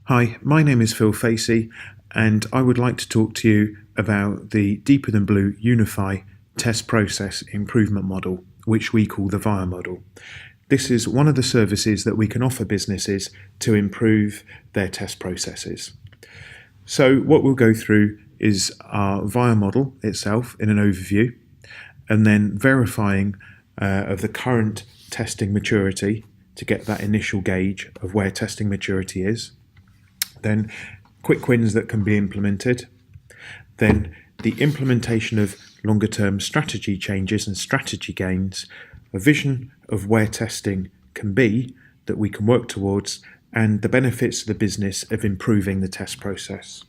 Hi, my name is Phil Facey, and I would like to talk to you about the DeeperThanBlue Unify test process improvement model, which we call the VIA model. This is one of the services that we can offer businesses to improve their test processes. So what we'll go through is our VIA model itself in an overview, and then verifying of the current testing maturity to get that initial gauge of where testing maturity is. Then quick wins that can be implemented, then the implementation of longer term strategy changes and strategy gains, a vision of where testing can be that we can work towards, and the benefits to the business of improving the test process.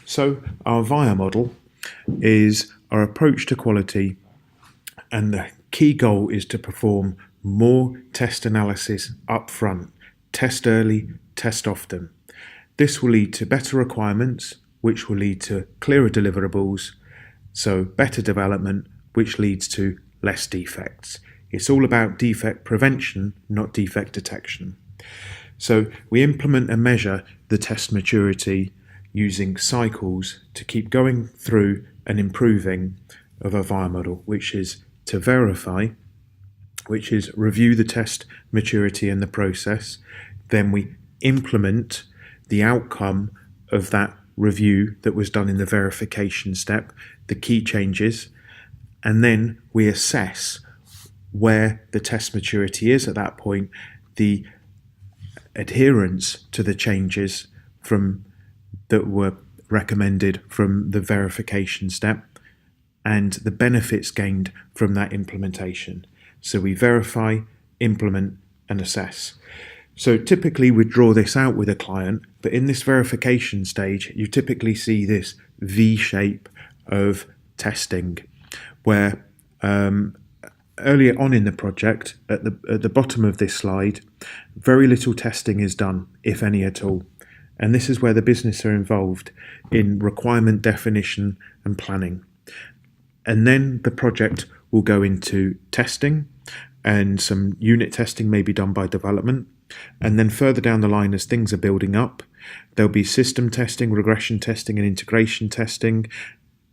So our VIA model is our approach to quality, and the key goal is to perform more test analysis up front, test early, test often. This will lead to better requirements, which will lead to clearer deliverables, so better development, which leads to less defects. It's all about defect prevention, not defect detection. So we implement and measure the test maturity using cycles to keep going through and improving of our VIA model, which is to verify, which is review the test maturity and the process. Then we implement the outcome of that review that was done in the verification step, the key changes, and then we assess where the test maturity is at that point, the adherence to the changes that were recommended from the verification step, and the benefits gained from that implementation. So we verify, implement, and assess. So typically we draw this out with a client, but in this verification stage, you typically see this V shape of testing, where earlier on in the project, at the bottom of this slide, very little testing is done, if any at all. And this is where the business are involved in requirement definition and planning. And then the project will go into testing, and some unit testing may be done by development. And then further down the line, as things are building up, there'll be system testing, regression testing, and integration testing.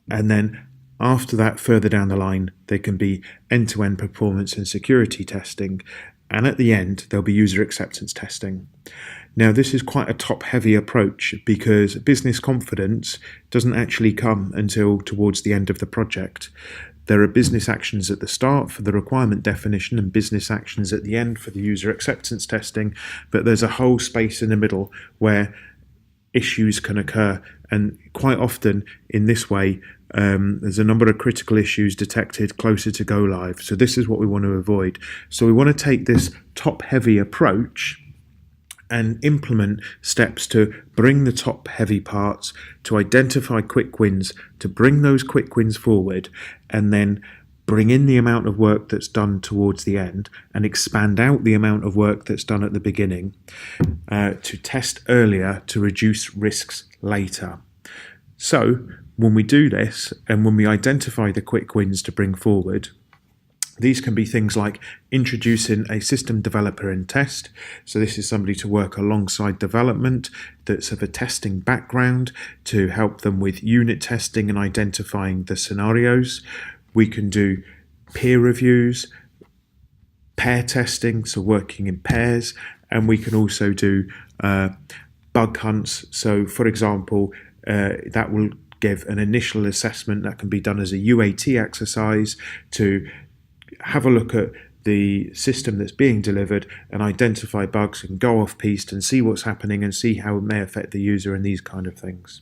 And then after that, further down the line, there can be end-to-end performance and security testing. And at the end, there'll be user acceptance testing. Now, this is quite a top-heavy approach because business confidence doesn't actually come until towards the end of the project. There are business actions at the start for the requirement definition and business actions at the end for the user acceptance testing, but there's a whole space in the middle where issues can occur, and quite often in this way there's a number of critical issues detected closer to go live. So this is what we want to avoid. So we want to take this top-heavy approach and implement steps to bring the top heavy parts, to identify quick wins, to bring those quick wins forward, and then bring in the amount of work that's done towards the end and expand out the amount of work that's done at the beginning, to test earlier to reduce risks later. So when we do this and when we identify the quick wins to bring forward, these can be things like introducing a system developer in test. So this is somebody to work alongside development that's of a testing background to help them with unit testing and identifying the scenarios. We can do peer reviews, pair testing, so working in pairs, and we can also do bug hunts. So for example, that will give an initial assessment that can be done as a UAT exercise to have a look at the system that's being delivered and identify bugs and go off piste and see what's happening and see how it may affect the user and these kind of things.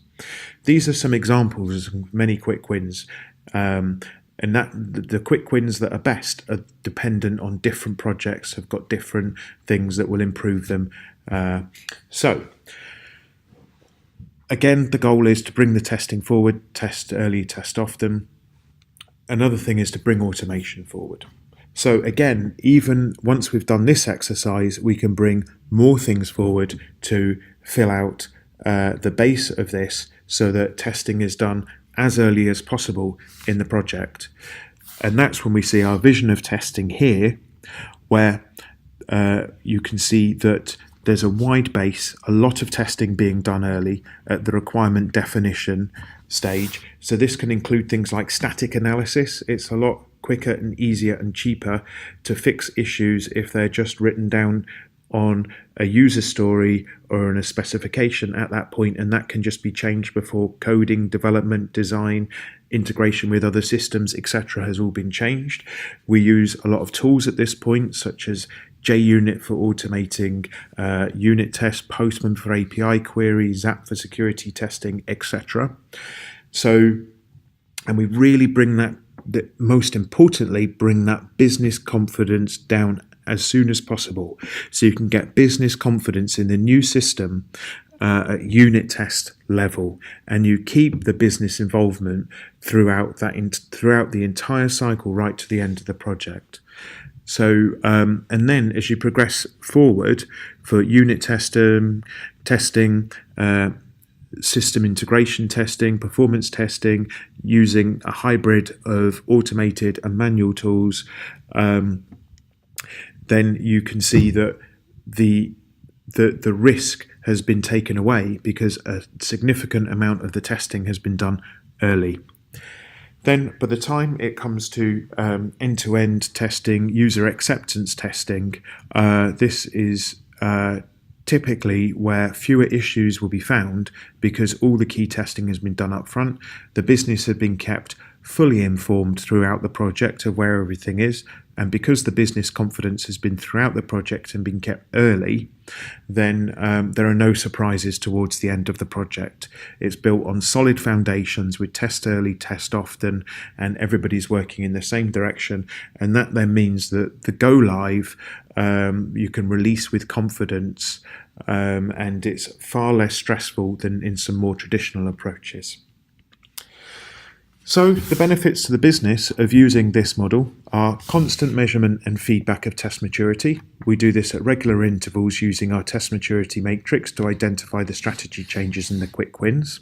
These are some examples of many quick wins, and that the quick wins that are best are dependent on different projects, have got different things that will improve them. So again, the goal is to bring the testing forward, test early, test often. Another thing is to bring automation forward. So again, even once we've done this exercise, we can bring more things forward to fill out the base of this so that testing is done as early as possible in the project. And that's when we see our vision of testing here, where you can see that there's a wide base, a lot of testing being done early at the requirement definition stage. So this can include things like static analysis. It's a lot quicker and easier and cheaper to fix issues if they're just written down on a user story or in a specification at that point, and that can just be changed before coding, development, design, integration with other systems, etc. has all been changed. We use a lot of tools at this point, such as JUnit for automating unit tests, Postman for API queries, Zap for security testing, etc. So, and we really bring that, most importantly, bring that business confidence down as soon as possible, so you can get business confidence in the new system at unit test level, and you keep the business involvement throughout the entire cycle, right to the end of the project. So, and then as you progress forward for unit testing, system integration testing, performance testing, using a hybrid of automated and manual tools, then you can see that the risk has been taken away because a significant amount of the testing has been done early. Then by the time it comes to end-to-end testing, user acceptance testing, this is typically where fewer issues will be found because all the key testing has been done up front. The business has been kept fully informed throughout the project of where everything is, and because the business confidence has been throughout the project and been kept early, then there are no surprises towards the end of the project. It's built on solid foundations with test early, test often, and everybody's working in the same direction, and that then means that the go live you can release with confidence, and it's far less stressful than in some more traditional approaches. So the benefits to the business of using this model are constant measurement and feedback of test maturity. We do this at regular intervals using our test maturity matrix to identify the strategy changes and the quick wins.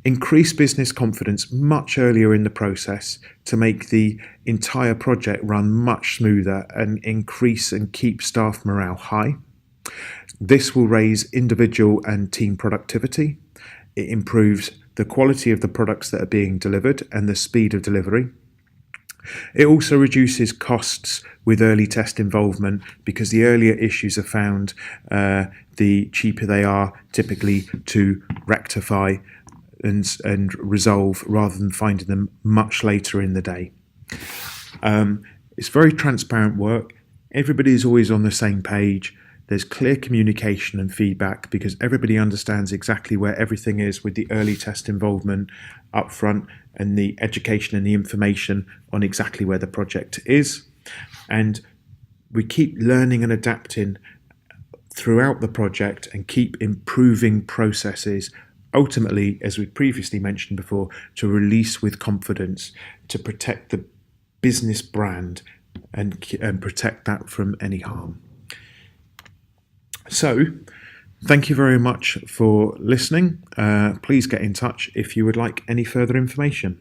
Increase business confidence much earlier in the process to make the entire project run much smoother and increase and keep staff morale high. This will raise individual and team productivity. It improves the quality of the products that are being delivered and the speed of delivery. It also reduces costs with early test involvement because the earlier issues are found, the cheaper they are typically to rectify and resolve rather than finding them much later in the day. It's very transparent work. Everybody is always on the same page. There's clear communication and feedback because everybody understands exactly where everything is with the early test involvement up front and the education and the information on exactly where the project is. And we keep learning and adapting throughout the project and keep improving processes, ultimately, as we previously mentioned before, to release with confidence, to protect the business brand and protect that from any harm. So, thank you very much for listening. Please get in touch if you would like any further information.